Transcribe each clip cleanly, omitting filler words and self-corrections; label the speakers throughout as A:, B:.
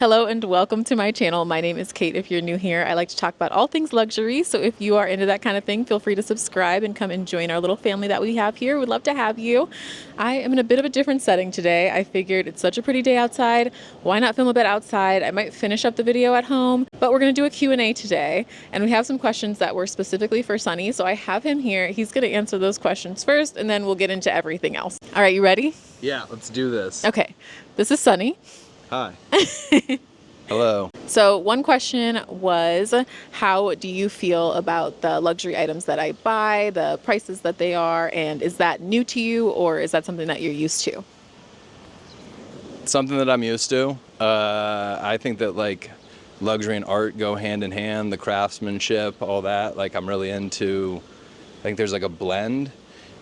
A: Hello and welcome to my channel. My name is Kate. If you're new here, I like to talk about all things luxury. So if you are into that kind of thing, feel free to subscribe and come and join our little family that we have here. We'd love to have you. I am in a bit of a different setting today. I figured it's such a pretty day outside. Why not film a bit outside? I might finish up the video at home, but we're going to do a Q&A today. And we have some questions that were specifically for Sonny. So I have him here. He's going to answer those questions first, and then we'll get into everything else. All right, you ready?
B: Yeah, let's do this.
A: Okay, this is Sonny.
B: Hi. Hello.
A: So one question was, how do you feel about the luxury items that I buy, the prices that they are, and is that new to you or is that something that you're used to?
B: Something that I'm used to. I think that like luxury and art go hand in hand, the craftsmanship, all that. Like I'm really into, I think there's like a blend,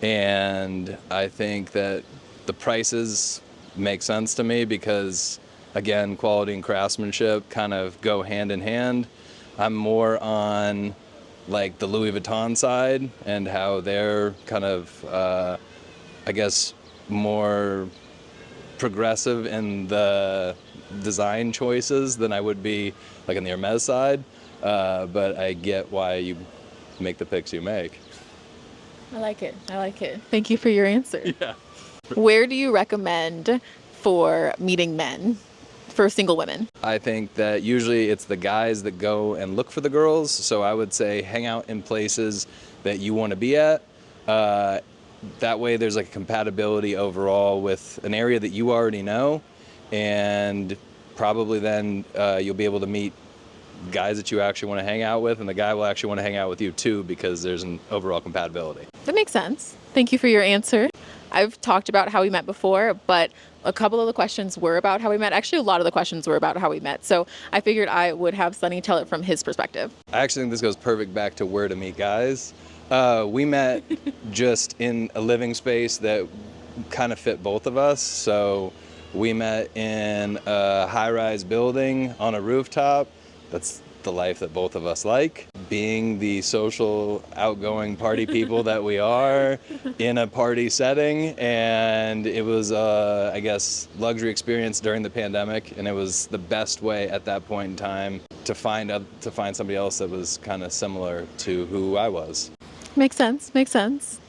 B: and I think that the prices make sense to me because again, quality and craftsmanship kind of go hand in hand. I'm more on like the Louis Vuitton side and how they're kind of, I guess, more progressive in the design choices than I would be like on the Hermes side. But I get why you make the picks you make.
A: I like it. I like it. Thank you for your answer.
B: Yeah.
A: Where do you recommend for meeting men? For single women?
B: I think that usually it's the guys that go and look for the girls. So I would say hang out in places that you want to be at. That way there's like a compatibility overall with an area that you already know. And probably then you'll be able to meet guys that you actually want to hang out with. And the guy will actually want to hang out with you too because there's an overall compatibility.
A: That makes sense. Thank you for your answer. I've talked about how we met before, but a couple of the questions were about how we met. Actually, a lot of the questions were about how we met. So I figured I would have Sonny tell it from his perspective.
B: I actually think this goes perfect back to where to meet guys. We met just in a living space that kind of fit both of us. So we met in a high-rise building on a rooftop. That's the life that both of us like. Being the social, outgoing party people that we are in a party setting. And it was, I guess, luxury experience during the pandemic. And it was the best way at that point in time to find somebody else that was kind of similar to who I was.
A: Makes sense. Makes sense.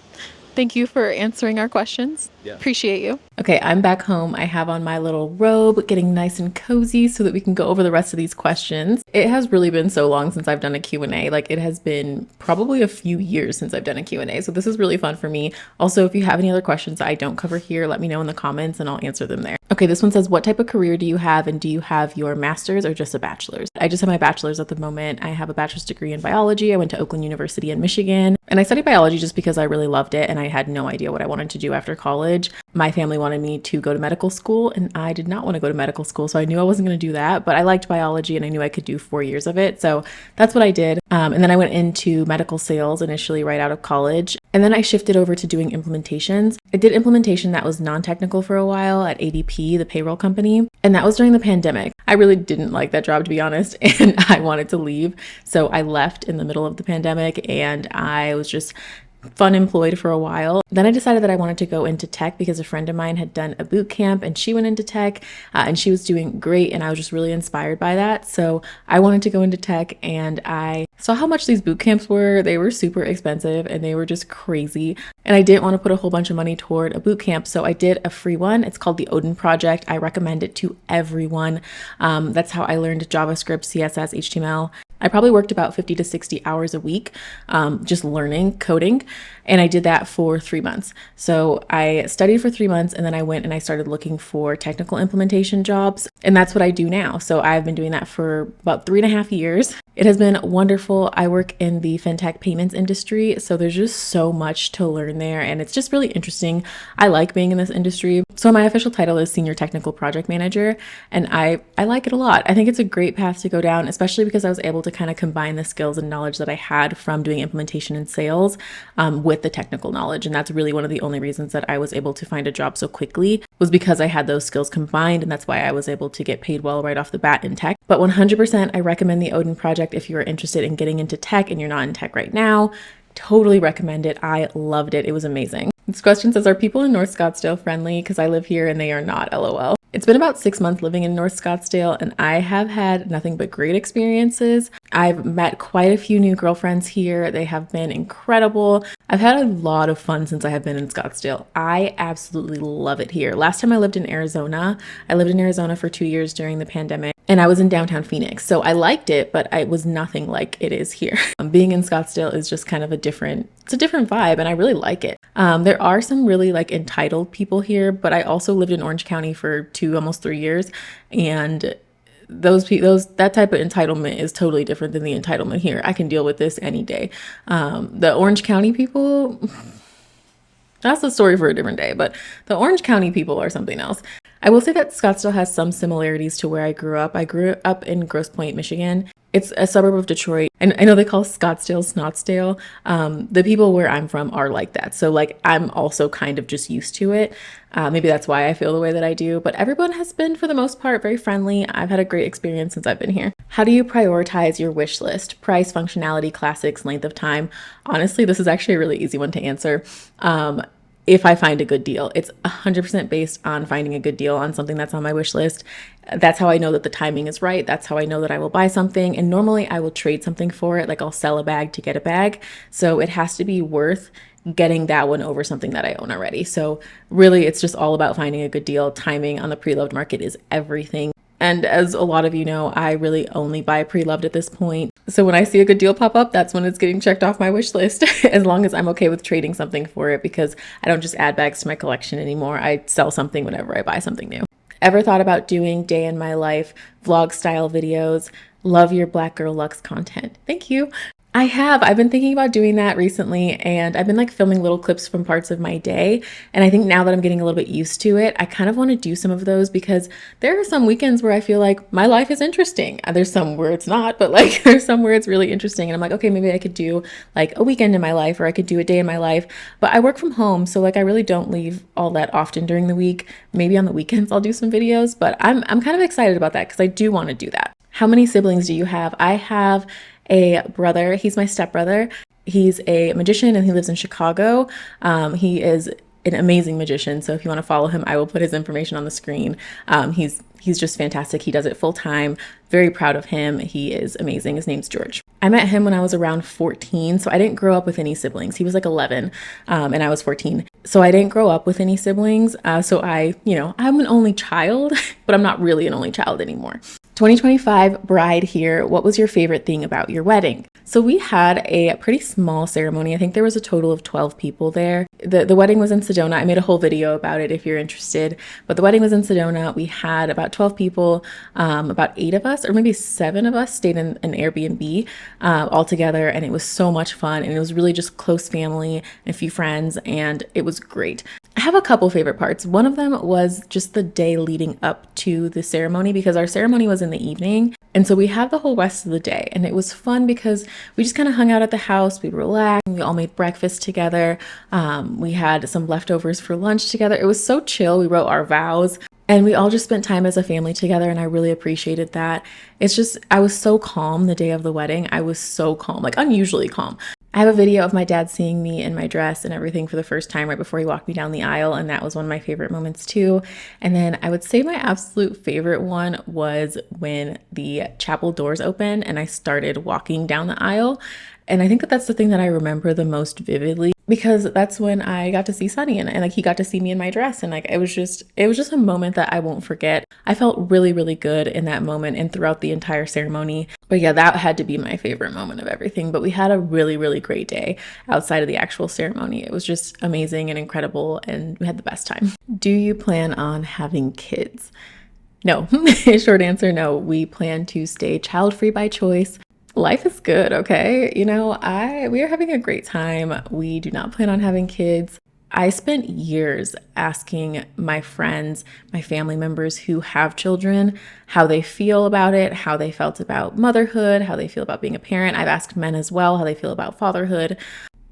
A: Thank you for answering our questions.
B: Yeah.
A: Appreciate you. Okay, I'm back home. I have on my little robe, getting nice and cozy so that we can go over the rest of these questions. It has really been so long since I've done a Q&A. Like it has been probably a few years since I've done a Q&A. So this is really fun for me. Also, if you have any other questions that I don't cover here, let me know in the comments and I'll answer them there. Okay, this one says, what type of career do you have and do you have your master's or just a bachelor's? I just have my bachelor's at the moment. I have a bachelor's degree in biology. I went to Oakland University in Michigan and I studied biology just because I really loved it and I had no idea what I wanted to do after college. My family wanted me to go to medical school and I did not want to go to medical school. So I knew I wasn't going to do that, but I liked biology and I knew I could do 4 years of it. So that's what I did. And then I went into medical sales initially right out of college. And then I shifted over to doing implementations. I did implementation that was non-technical for a while at ADP, the payroll company. And that was during the pandemic. I really didn't like that job, to be honest, and I wanted to leave. So I left in the middle of the pandemic and I was just fun employed for a while. Then I decided that I wanted to go into tech because a friend of mine had done a boot camp and she went into tech and she was doing great and I was just really inspired by that. So I wanted to go into tech and I saw how much these boot camps were. They were super expensive and they were just crazy. And I didn't want to put a whole bunch of money toward a boot camp. So I did a free one. It's called the Odin Project. I recommend it to everyone. That's how I learned JavaScript, CSS, HTML. I probably worked about 50 to 60 hours a week just learning coding. And I did that for 3 months. So I studied for 3 months and then I went and I started looking for technical implementation jobs. And that's what I do now. So I've been doing that for about 3.5 years. It has been wonderful. I work in the fintech payments industry. So there's just so much to learn there. And it's just really interesting. I like being in this industry. So my official title is Senior Technical Project Manager. And I like it a lot. I think it's a great path to go down, especially because I was able to kind of combine the skills and knowledge that I had from doing implementation and sales with the technical knowledge. And that's really one of the only reasons that I was able to find a job so quickly was because I had those skills combined. And that's why I was able to get paid well right off the bat in tech. But 100% I recommend the Odin Project if you're interested in getting into tech and you're not in tech right now. Totally recommend it. I loved it. It was amazing. This question says, are people in North Scottsdale friendly? Because I live here and they are not, LOL. It's been about 6 months living in North Scottsdale, and I have had nothing but great experiences. I've met quite a few new girlfriends here. They have been incredible. I've had a lot of fun since I have been in Scottsdale. I absolutely love it here. Last time I lived in Arizona, I lived in Arizona for 2 years during the pandemic, and I was in downtown Phoenix. So I liked it, but it was nothing like it is here. Being in Scottsdale is just kind of it's a different vibe, and I really like it. There are some really like entitled people here, but I also lived in Orange County for almost 3 years, and that type of entitlement is totally different than the entitlement here. I can deal with this any day. The Orange County people, that's a story for a different day, but the Orange County people are something else. I will say that Scottsdale has some similarities to where I grew up. I grew up in Grosse Pointe, Michigan. It's a suburb of Detroit. And I know they call Scottsdale Snotsdale. The people where I'm from are like that. So like I'm also kind of just used to it. Maybe that's why I feel the way that I do. But everyone has been, for the most part, very friendly. I've had a great experience since I've been here. How do you prioritize your wish list? Price, functionality, classics, length of time? Honestly, this is actually a really easy one to answer. If I find a good deal, it's 100% based on finding a good deal on something that's on my wish list. That's how I know that the timing is right. That's how I know that I will buy something. And normally I will trade something for it. Like I'll sell a bag to get a bag. So it has to be worth getting that one over something that I own already. So really, it's just all about finding a good deal. Timing on the pre-loved market is everything. And as a lot of you know, I really only buy pre-loved at this point. So when I see a good deal pop up, that's when it's getting checked off my wish list, as long as I'm okay with trading something for it, because I don't just add bags to my collection anymore. I sell something whenever I buy something new. Ever thought about doing day in my life, vlog style videos? Love your Black Girl Luxe content. Thank you. I have. I've been thinking about doing that recently, and I've been like filming little clips from parts of my day. And I think now that I'm getting a little bit used to it, I kind of want to do some of those, because there are some weekends where I feel like my life is interesting. There's some where it's not, but like there's some where it's really interesting. And I'm like, okay, maybe I could do like a weekend in my life, or I could do a day in my life. But I work from home, so like I really don't leave all that often during the week. Maybe on the weekends I'll do some videos, but I'm kind of excited about that because I do want to do that. How many siblings do you have? I have a brother. He's my stepbrother. He's a magician and he lives in Chicago. He is an amazing magician. So if you want to follow him, I will put his information on the screen. He's just fantastic. He does it full time. Very proud of him. He is amazing. His name's George. I met him when I was around 14. So I didn't grow up with any siblings. He was like 11 and I was 14. So I didn't grow up with any siblings. So I'm an only child, but I'm not really an only child anymore. 2025 bride here. What was your favorite thing about your wedding? So we had a pretty small ceremony. I think there was a total of 12 people there. The wedding was in Sedona. I made a whole video about it if you're interested, but the wedding was in Sedona. We had about 12 people, about 8 of us or maybe 7 of us stayed in an Airbnb all together, and it was so much fun, and it was really just close family and a few friends, and it was great. I have a couple favorite parts. One of them was just the day leading up to the ceremony, because our ceremony was in the evening. And so we had the whole rest of the day, and it was fun because we just kind of hung out at the house. We relaxed. We all made breakfast together. We had some leftovers for lunch together. It was so chill. We wrote our vows, and we all just spent time as a family together, and I really appreciated that. I was so calm the day of the wedding. I was so calm, like unusually calm. I have a video of my dad seeing me in my dress and everything for the first time right before he walked me down the aisle, and that was one of my favorite moments too. And then I would say my absolute favorite one was when the chapel doors opened and I started walking down the aisle. And I think that that's the thing that I remember the most vividly, because that's when I got to see Sonny and like he got to see me in my dress, and like it was just a moment that I won't forget. I felt really, really good in that moment and throughout the entire ceremony. But yeah, that had to be my favorite moment of everything. But we had a really, really great day outside of the actual ceremony. It was just amazing and incredible, and we had the best time. Do you plan on having kids? No. Short answer, no. We plan to stay child-free by choice. Life is good, okay? We are having a great time. We do not plan on having kids. I spent years asking my friends, my family members who have children, how they feel about it, how they felt about motherhood, how they feel about being a parent. I've asked men as well how they feel about fatherhood.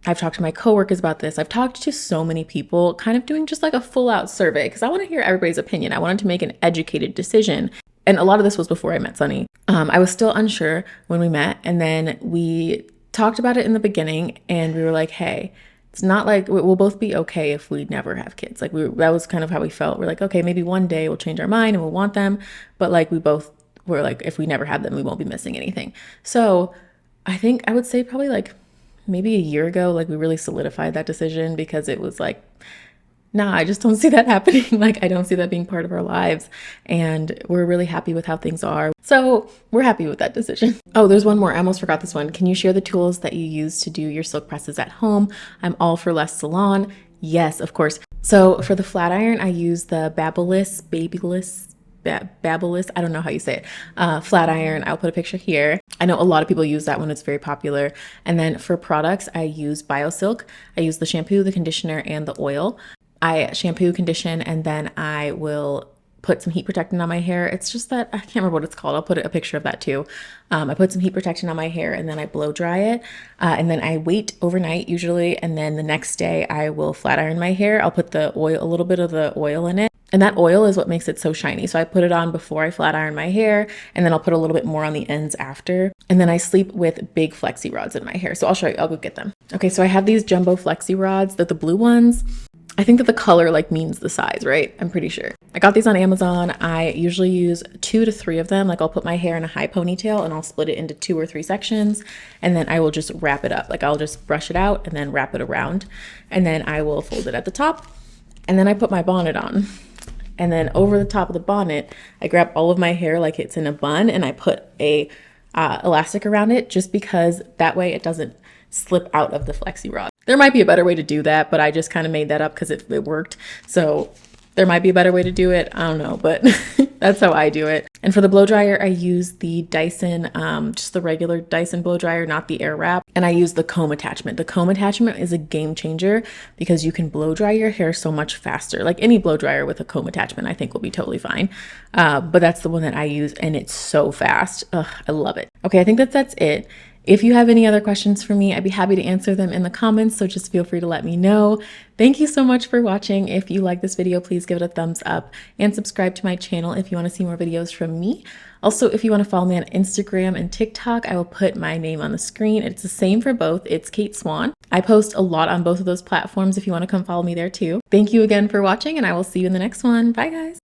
A: I've talked to my coworkers about this. I've talked to so many people, kind of doing just like a full out survey, because I want to hear everybody's opinion. I wanted to make an educated decision. And a lot of this was before I met Sonny. I was still unsure when we met, and then we talked about it in the beginning, and we were like, hey, It's not like we'll both be okay if we never have kids. Like that was kind of how we felt. We're like, okay, maybe one day we'll change our mind and we'll want them. But like we both were like, if we never have them, we won't be missing anything. So I think I would say probably like maybe a year ago, like we really solidified that decision because it was like, nah, I just don't see that happening. Like, I don't see that being part of our lives. And we're really happy with how things are. So we're happy with that decision. Oh, there's one more. I almost forgot this one. Can you share the tools that you use to do your silk presses at home? I'm all for less salon. Yes, of course. So for the flat iron, I use the Babyliss, I don't know how you say it, flat iron. I'll put a picture here. I know a lot of people use that one. It's very popular. And then for products, I use BioSilk. I use the shampoo, the conditioner, and the oil. I shampoo, condition, and then I will put some heat protectant on my hair. It's just that, I can't remember what it's called. I'll put a picture of that too. I put some heat protectant on my hair and then I blow dry it. And then I wait overnight usually. And then the next day I will flat iron my hair. I'll put a little bit of the oil in it. And that oil is what makes it so shiny. So I put it on before I flat iron my hair, and then I'll put a little bit more on the ends after. And then I sleep with big flexi rods in my hair. So I'll show you, I'll go get them. Okay, so I have these jumbo flexi rods, the blue ones. I think that the color like means the size, right? I'm pretty sure. I got these on Amazon. I usually use 2 to 3 of them. Like I'll put my hair in a high ponytail and I'll split it into 2 or 3 sections. And then I will just wrap it up. Like I'll just brush it out and then wrap it around. And then I will fold it at the top. And then I put my bonnet on. And then over the top of the bonnet, I grab all of my hair like it's in a bun and I put a elastic around it just because that way it doesn't slip out of the flexi rod. There might be a better way to do that, but I just kind of made that up because it worked. So there might be a better way to do it. I don't know, but that's how I do it. And for the blow dryer, I use the Dyson, just the regular Dyson blow dryer, not the air wrap. And I use the comb attachment. The comb attachment is a game changer because you can blow dry your hair so much faster. Like any blow dryer with a comb attachment, I think will be totally fine. But that's the one that I use and it's so fast. Ugh, I love it. Okay, I think that's it. If you have any other questions for me, I'd be happy to answer them in the comments, so just feel free to let me know. Thank you so much for watching. If you like this video, please give it a thumbs up and subscribe to my channel if you want to see more videos from me. Also, if you want to follow me on Instagram and TikTok, I will put my name on the screen. It's the same for both. It's Kate Swan. I post a lot on both of those platforms if you want to come follow me there too. Thank you again for watching, and I will see you in the next one. Bye, guys.